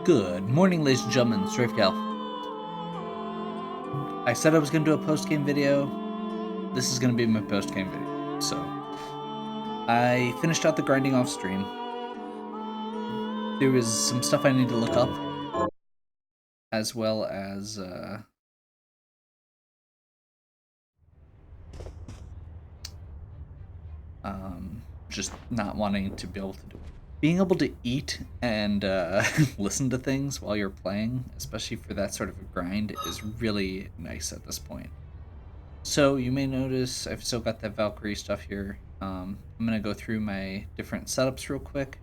Good morning, ladies and gentlemen. Strafegal. I said I was going to do a post-game video. This is going to be my post-game video. So, I finished out the grinding off stream. There was some stuff I need to look up, as well as just not wanting to be able to do. Being able to eat and listen to things while you're playing, especially for that sort of a grind, is really nice at this point. So you may notice I've still got that Valkyrie stuff here. I'm going to go through my different setups real quick.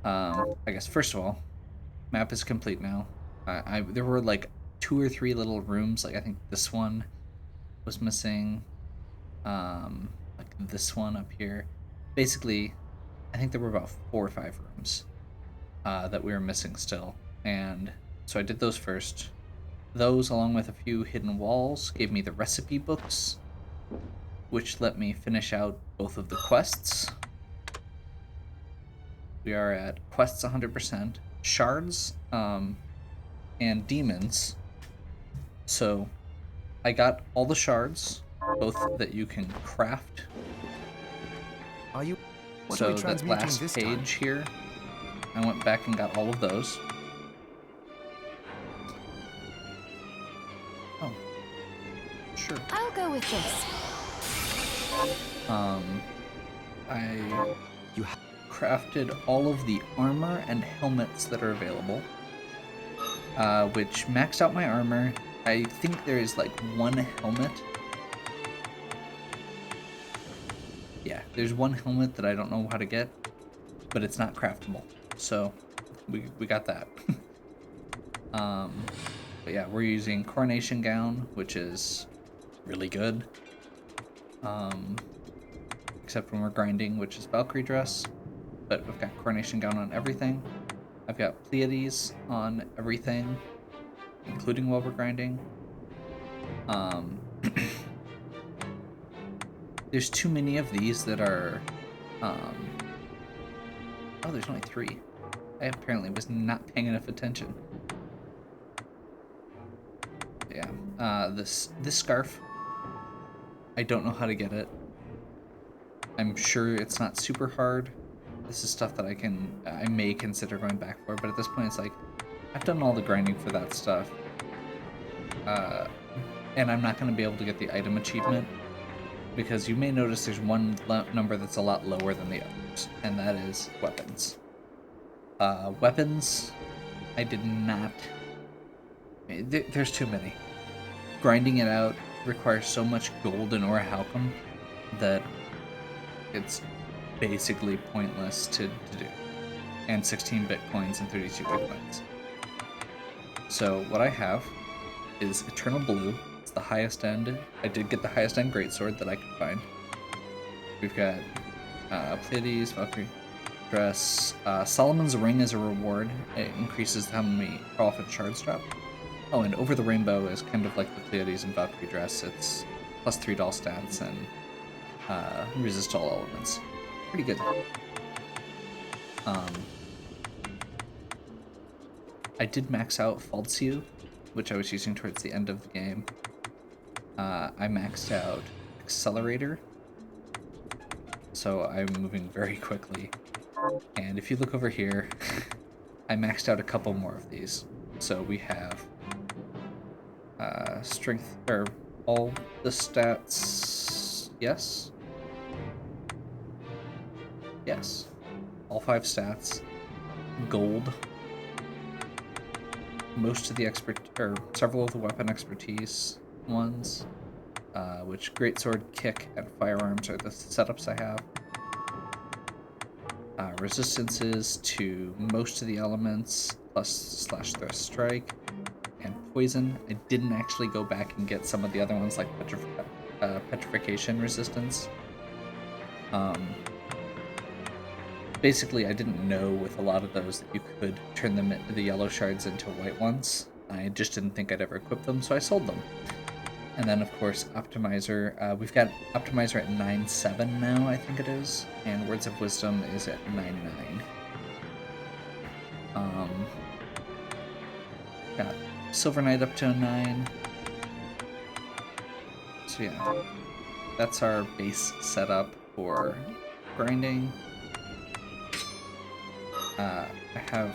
I guess first of all, map is complete now. There were like 2 or 3 little rooms. Like I think this one was missing. Like this one up here. Basically, I think there were about 4 or 5 rooms that we were missing still. And so I did those first. Those, along with a few hidden walls, gave me the recipe books, which let me finish out both of the quests. We are at quests 100%, shards, and demons. So I got all the shards, both that you can craft. Are you? So that last page here, I went back and got all of those. Oh, sure. I'll go with this. I crafted all of the armor and helmets that are available, which maxed out my armor. I think there is like 1 helmet. Yeah, there's 1 helmet that I don't know how to get, but it's not craftable. So we got that. But yeah, we're using Coronation Gown, which is really good. Except when we're grinding, which is Valkyrie Dress. But we've got Coronation Gown on everything. I've got Pleiades on everything, including while we're grinding. There's too many of these that are, oh, there's only 3. I apparently was not paying enough attention. Yeah, this scarf, I don't know how to get it. I'm sure it's not super hard. This is stuff that I may consider going back for, but at this point it's like, I've done all the grinding for that stuff. And I'm not going to be able to get the item achievement, because you may notice there's one number that's a lot lower than the others, and that is weapons. Weapons, I did not... There's too many. Grinding it out requires so much gold and Aura Halcum that it's basically pointless to do. And 16 bitcoins and 32 bitcoins. So what I have is Eternal Blue. It's the highest end. I did get the highest end greatsword that I could find. We've got Pleiades, Valkyrie Dress. Solomon's Ring is a reward. It increases how many profit shards drop. Oh, and Over the Rainbow is kind of like the Pleiades and Valkyrie Dress. It's plus 3 doll stats and resist all elements. Pretty good. I did max out Falsiu, which I was using towards the end of the game. I maxed out Accelerator, so I'm moving very quickly. And if you look over here, I maxed out a couple more of these. So we have strength, or all the stats, yes? Yes. All 5 stats. Gold. Most of the several of the weapon expertise ones, which Greatsword, Kick, and Firearms are the setups I have. Resistances to most of the elements, plus /thrust strike, and poison. I didn't actually go back and get some of the other ones like petrification resistance. Basically, I didn't know with a lot of those that you could turn them, the yellow shards, into white ones. I just didn't think I'd ever equip them, so I sold them. And then, of course, Optimizer. We've got Optimizer at 9.7 now, I think it is, and Words of Wisdom is at 9.9. Got Silver Knight up to a 9. So yeah, that's our base setup for grinding. I have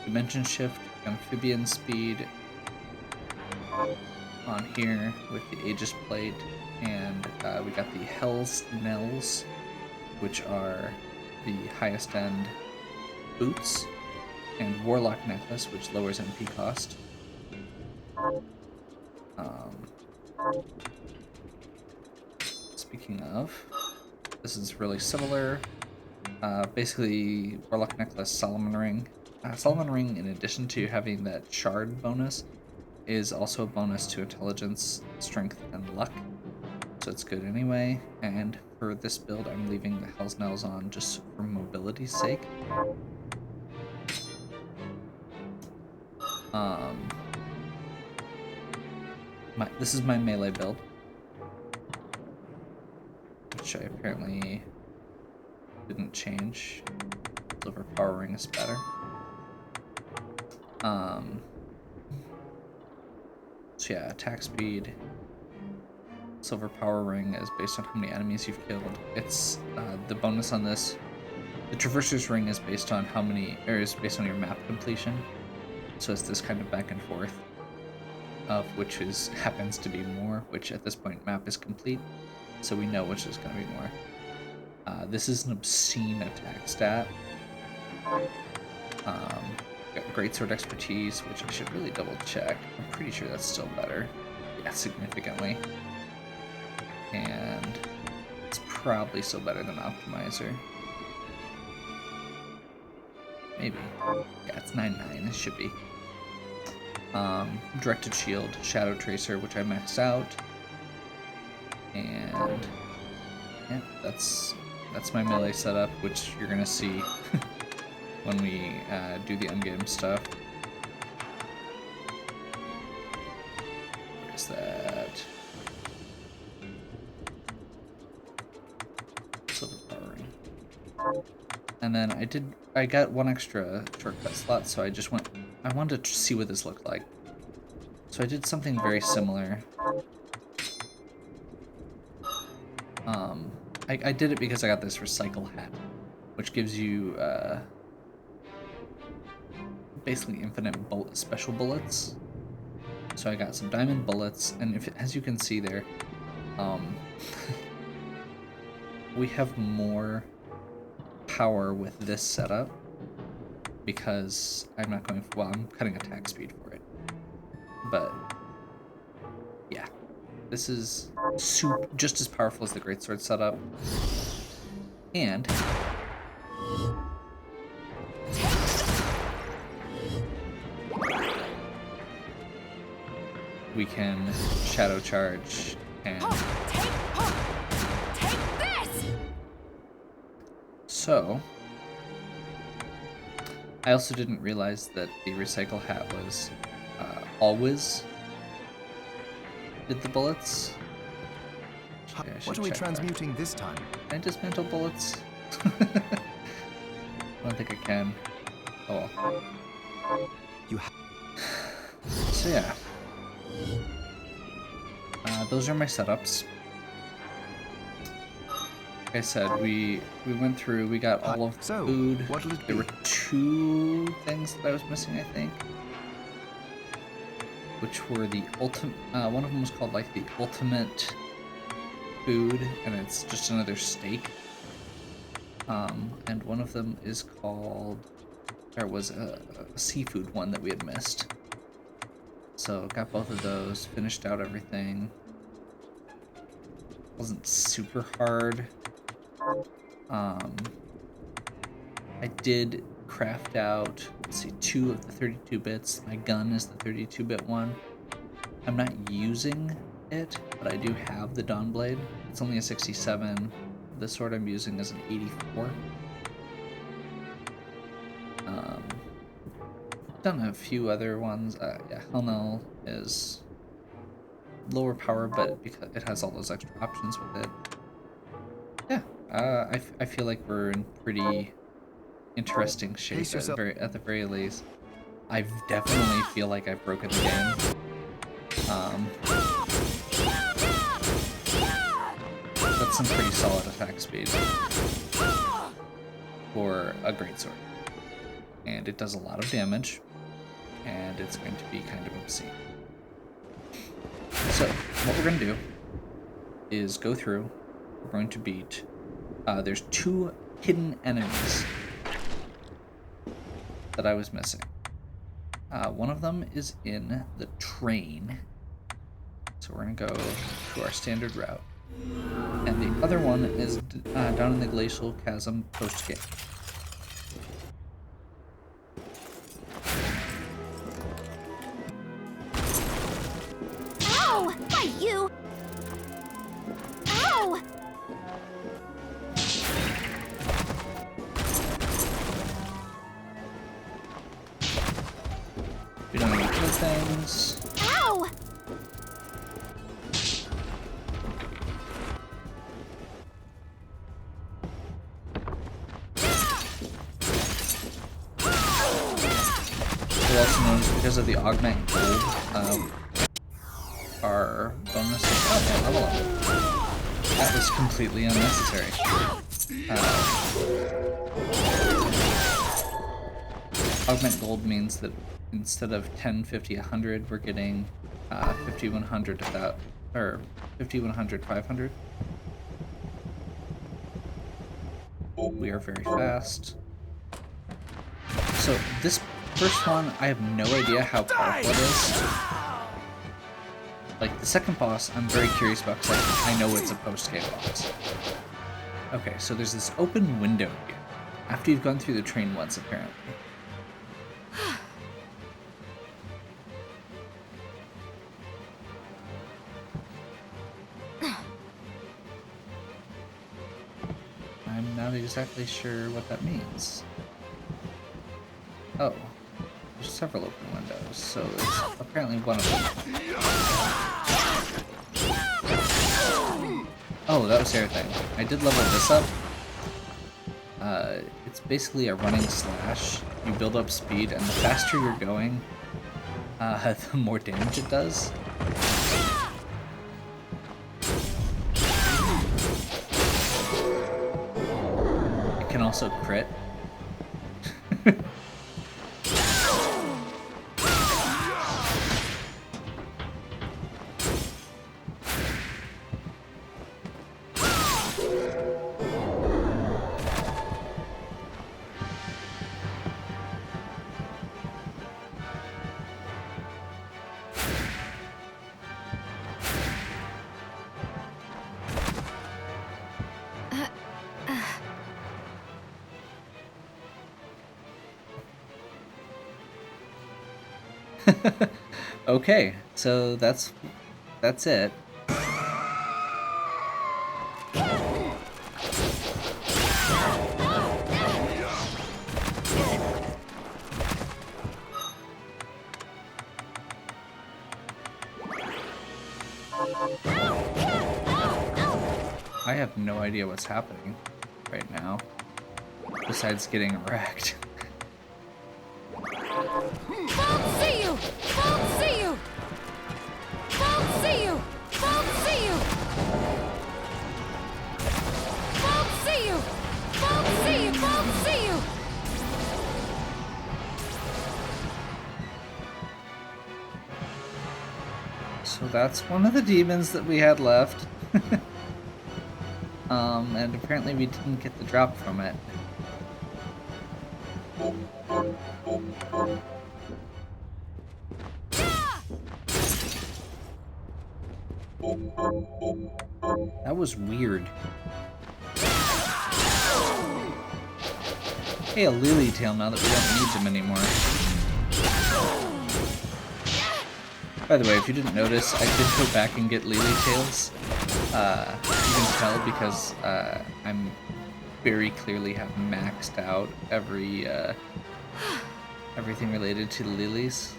Dimension Shift, Amphibian Speed on here with the Aegis Plate, and we got the Hell's Knells, which are the highest end boots, and Warlock Necklace, which lowers MP cost. Speaking of, this is really similar. Basically, Warlock Necklace, Solomon Ring. Solomon Ring, in addition to having that shard bonus, is also a bonus to intelligence, strength, and luck. So it's good anyway. And for this build, I'm leaving the Hell's Knells on just for mobility's sake. This is my melee build, which I apparently didn't change. Silver Power Ring is better. So yeah, attack speed. Silver Power Ring is based on how many enemies you've killed. It's the bonus on this. The Traverser's Ring is based on how many, or is based on your map completion. So it's this kind of back and forth of which happens to be more, which at this point map is complete, so we know which is going to be more. This is an obscene attack stat. Got Greatsword Expertise, which I should really double check. I'm pretty sure that's still better. Yeah, significantly. And it's probably still better than Optimizer. Maybe. Yeah, it's 9/9. It should be. Directed Shield, Shadow Tracer, which I maxed out. And yeah, that's my melee setup, which you're gonna see when we do the endgame stuff. Where's that? Silver Power Ring. And then I got one extra shortcut slot, so I wanted to see what this looked like. So I did something very similar. I did it because I got this recycle hat, which gives you basically infinite special bullets. So I got some diamond bullets, and as you can see there, we have more power with this setup because I'm cutting attack speed for it. But yeah, this is just as powerful as the Greatsword setup. And we can shadow charge and Take this! So I also didn't realize that the recycle hat was always did the bullets. What are we transmuting this time? Can I dismantle bullets? I don't think I can. Oh well. So yeah. Those are my setups. Like I said, we went through, we got all of the food. There were 2 things that I was missing, I think. Which were the ultimate, one of them was called like the ultimate food, and it's just another steak. And one of them is called, there was a seafood one that we had missed. So got both of those, finished out everything. Wasn't super hard. I did craft out, let's see, 2 of the 32 bits. My gun is the 32-bit one. I'm not using it, but I do have the Dawn Blade. It's only a 67. The sword I'm using is an 84. Done a few other ones. Yeah, Hellknell is lower power, but because it has all those extra options with it. Yeah, I feel like we're in pretty interesting shape at the very least. I definitely feel like I've broken the game. That's some pretty solid attack speed for a greatsword. And it does a lot of damage, and it's going to be kind of obscene. So, what we're going to do is go through, we're going to beat, there's 2 hidden enemies that I was missing. One of them is in the train, so we're going to go to our standard route. And the other one is down in the Glacial Chasm post-game. Ow! Why you? Ow! We don't need those things. Ow! We'll also notice because of the augment gold, our bonus is level up. That was completely unnecessary. Augment gold means that instead of 10, 50, 100, we're getting 50, 100 without, or 50, 100, 500. We are very fast. So this first one, I have no idea how powerful it is. Like, the second boss, I'm very curious about because I know it's a post-game boss. Okay, so there's this open window here. After you've gone through the train once, apparently. I'm not exactly sure what that means. Oh. There's several open windows, so it's apparently one of them. Oh, that was the other thing. I did level this up. It's basically a running slash. You build up speed, and the faster you're going, the more damage it does. It can also crit. Okay, so that's it. I have no idea what's happening right now, besides getting wrecked. Won't see you! Won't see you! Won't see you! Won't see you! Won't see you! Won't see you! Won't see you! So that's one of the demons that we had left. And apparently we didn't get the drop from it. That was weird. Hey, a lily tail now that we don't need them anymore. By the way, if you didn't notice, I did go back and get lily tails. You can tell because I'm very clearly have maxed out everything related to the lilies.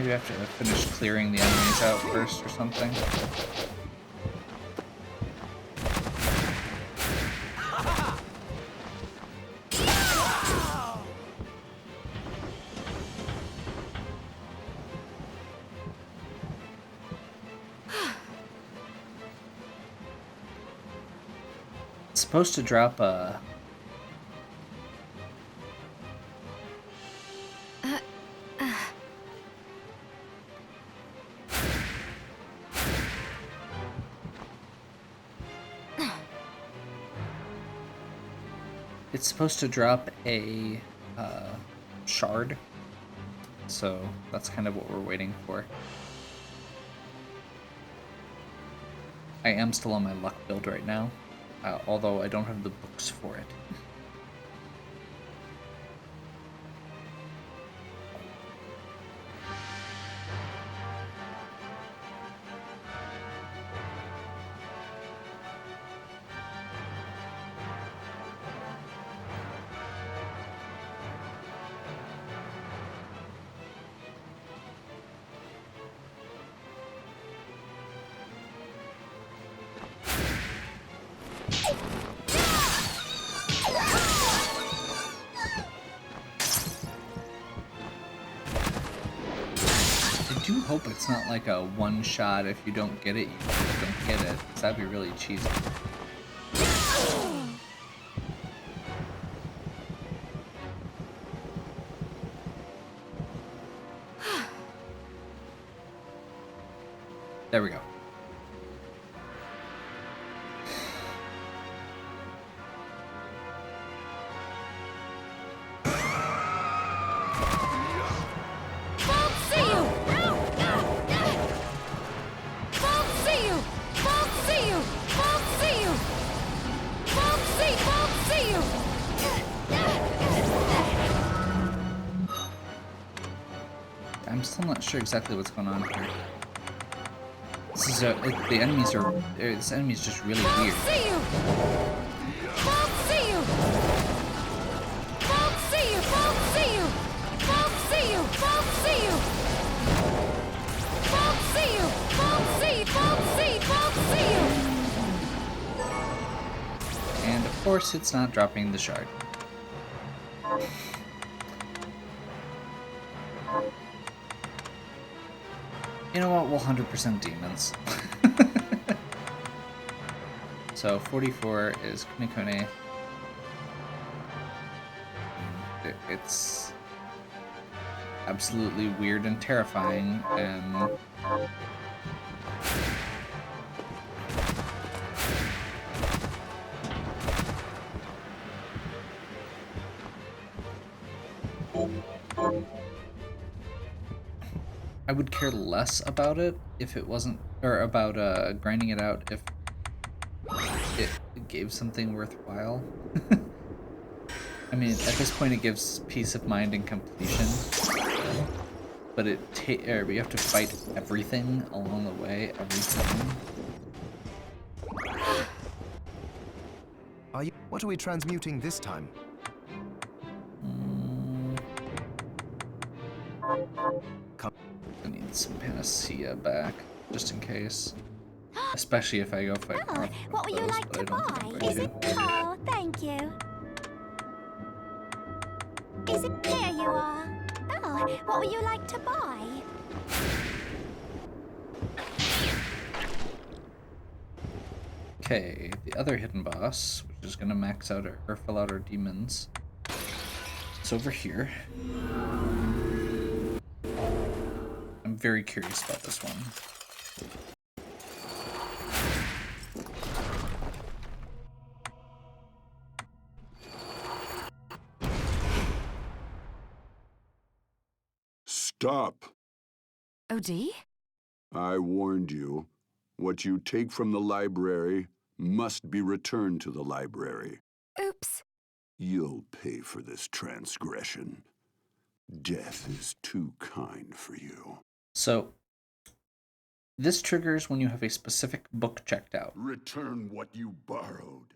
Maybe I have to finish clearing the enemies out first or something. It's supposed to drop a... It's supposed to drop a shard, so that's kind of what we're waiting for. I am still on my luck build right now, although I don't have the books for it. I do hope it's not like a one shot. If you don't get it, you don't get it, because that'd be really cheesy. There we go. I'm still not sure exactly what's going on here. This is this enemy's just really weird. And of course it's not dropping the shard. You know what, we'll 100% demons. So 44 is Kunikone. It's absolutely weird and terrifying, and I would care less about it if it wasn't, or about grinding it out if it gave something worthwhile. I mean, at this point it gives peace of mind and completion, but you have to fight everything along the way every time. What are we transmuting this time? I need some panacea back, just in case. Especially if I go fight more. What would you like to buy? Is it? Oh, thank you. Is it? Here you are. Oh, what would you like to buy? Okay, the other hidden boss, which is gonna max out or fill out our demons, it's over here. I'm very curious about this one. Stop! OD? I warned you. What you take from the library must be returned to the library. Oops. You'll pay for this transgression. Death is too kind for you. So, this triggers when you have a specific book checked out. Return what you borrowed.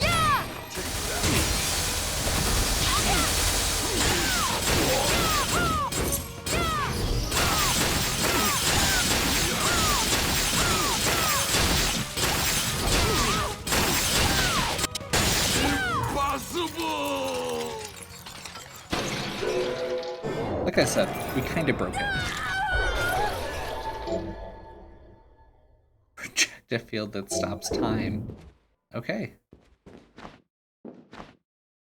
Yeah! Like I said, we kind of broke it. Project a field that stops time. Okay.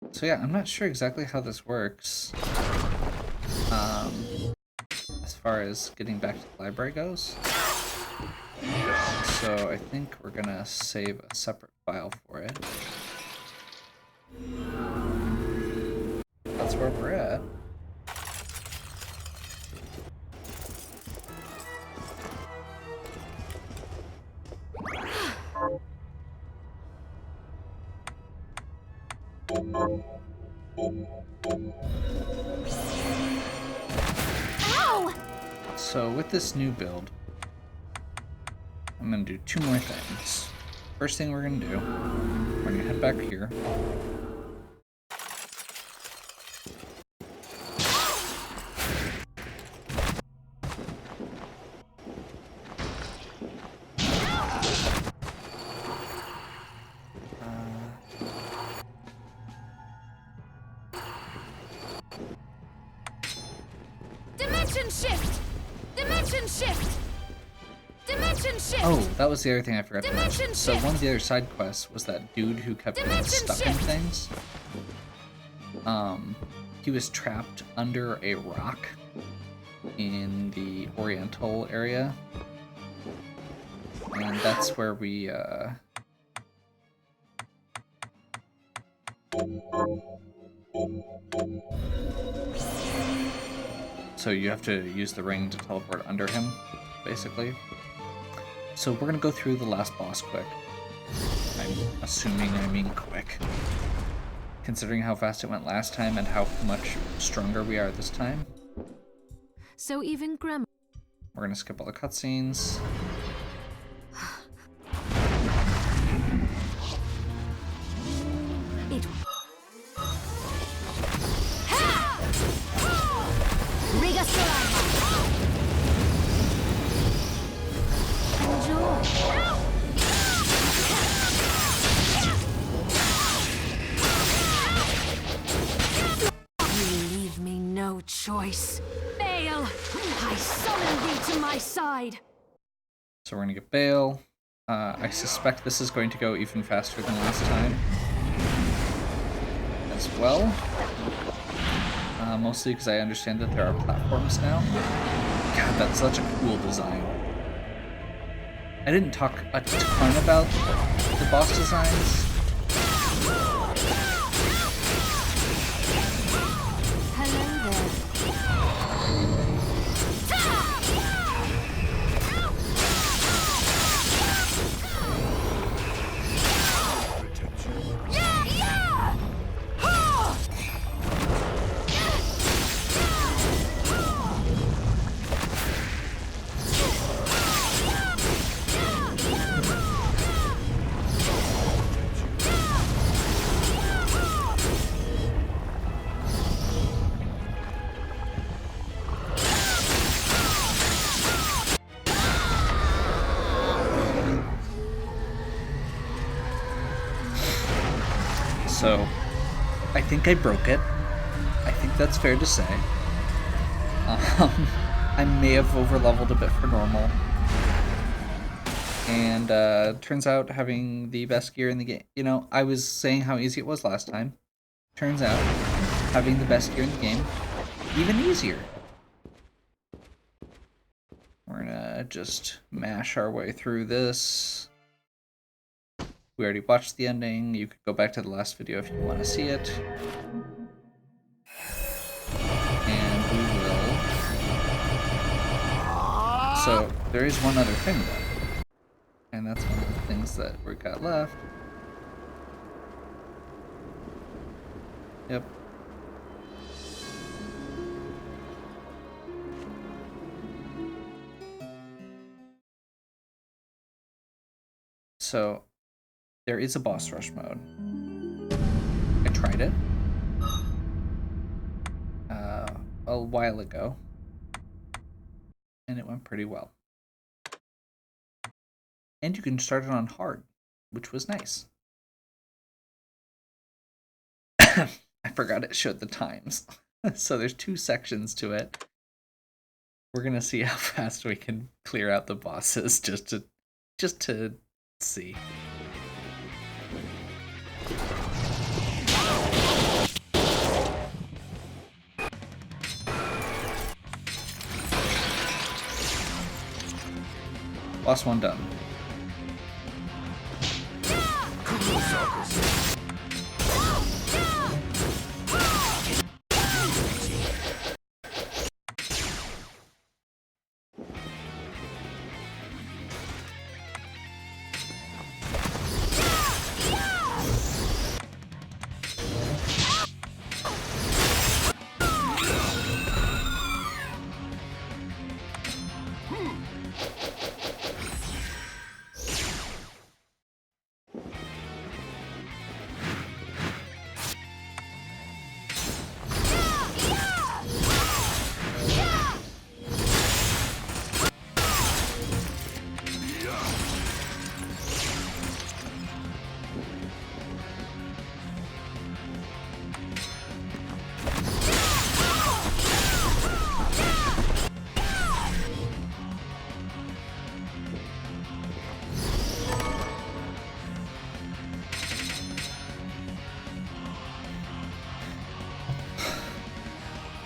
So yeah, I'm not sure exactly how this works. As far as getting back to the library goes. So I think we're gonna save a separate file for it. That's where we're at. Ow! So with this new build, I'm gonna do 2 more things. First thing we're gonna do, we're gonna head back here. Dimension shift! Dimension shift! Dimension shift! Oh, that was the other thing I forgot to mention. Dimension So shift! one of the other side quests was that dude who kept getting Dimension stuck in shift! things. He was trapped under a rock in the Oriental area. And that's where we, So you have to use the ring to teleport under him, basically. So we're gonna go through the last boss quick. I'm assuming I mean quick. Considering how fast it went last time and how much stronger we are this time. So even Grandma. We're gonna skip all the cutscenes. It. Riga You leave me no choice. Fail! I summon thee to my side. So we're gonna get Bale. I suspect this is going to go even faster than last time. As well. Mostly because I understand that there are platforms now. God, that's such a cool design. I didn't talk a ton about the boss designs. Hello there. So, I think I broke it. I think that's fair to say. I may have over-leveled a bit for normal. And turns out having the best gear in the game... You know, I was saying how easy it was last time. Turns out, having the best gear in the game, even easier. We're gonna just mash our way through this. We already watched the ending. You could go back to the last video if you want to see it. And we will... So, there is one other thing though. And that's one of the things that we got left. Yep. So, there is a boss rush mode. I tried it a while ago, and it went pretty well. And you can start it on hard, which was nice. I forgot it showed the times. So there's 2 sections to it. We're gonna see how fast we can clear out the bosses just to see. Boss 1 done.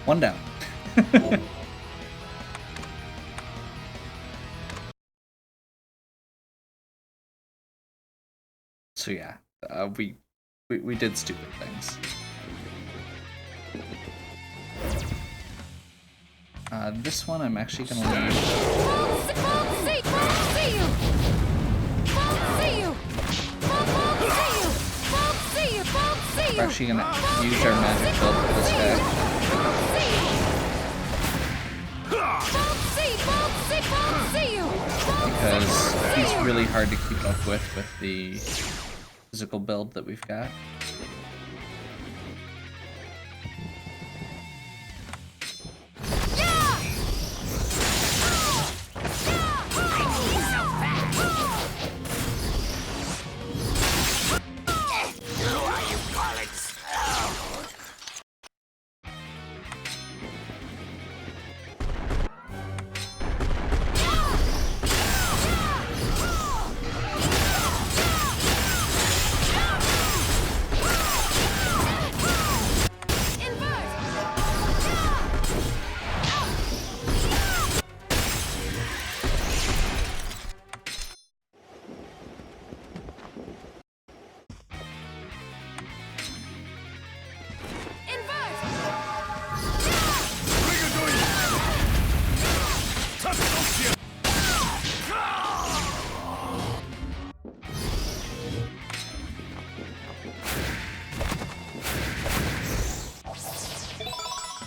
One down. So yeah, we did stupid things. This one I'm actually gonna leave. We're actually gonna use our magic build for this guy. Because he's really hard to keep up with the physical build that we've got.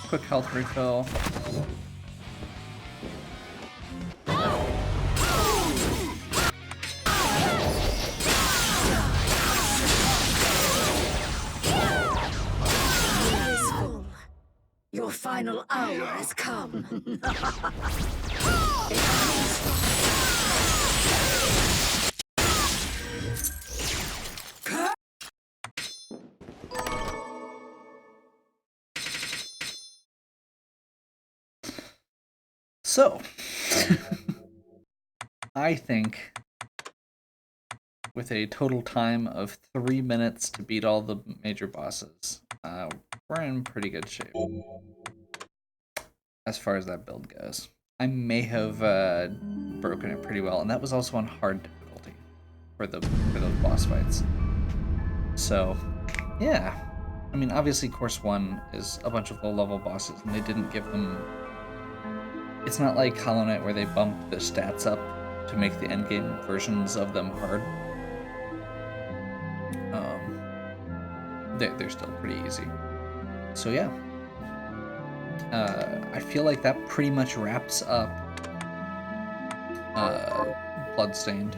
Quick health refill. Your final hour has come. So, I think with a total time of 3 minutes to beat all the major bosses, we're in pretty good shape as far as that build goes. I may have broken it pretty well, and that was also on hard difficulty for those boss fights. So, yeah. I mean, obviously, Course 1 is a bunch of low-level bosses, and they didn't give them... It's not like Hollow Knight where they bump the stats up to make the endgame versions of them hard. They're still pretty easy. So yeah. I feel like that pretty much wraps up Bloodstained.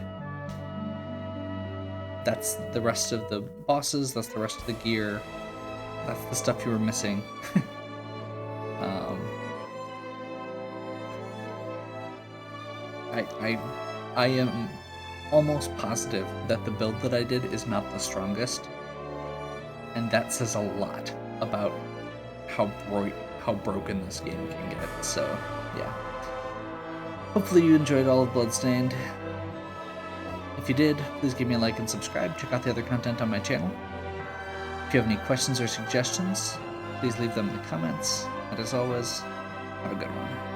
That's the rest of the bosses, that's the rest of the gear, that's the stuff you were missing. I am almost positive that the build that I did is not the strongest, and that says a lot about how broken this game can get. So yeah. Hopefully you enjoyed all of Bloodstained. If you did, please give me a like and subscribe. Check out the other content on my channel. If you have any questions or suggestions, please leave them in the comments. And as always, have a good one.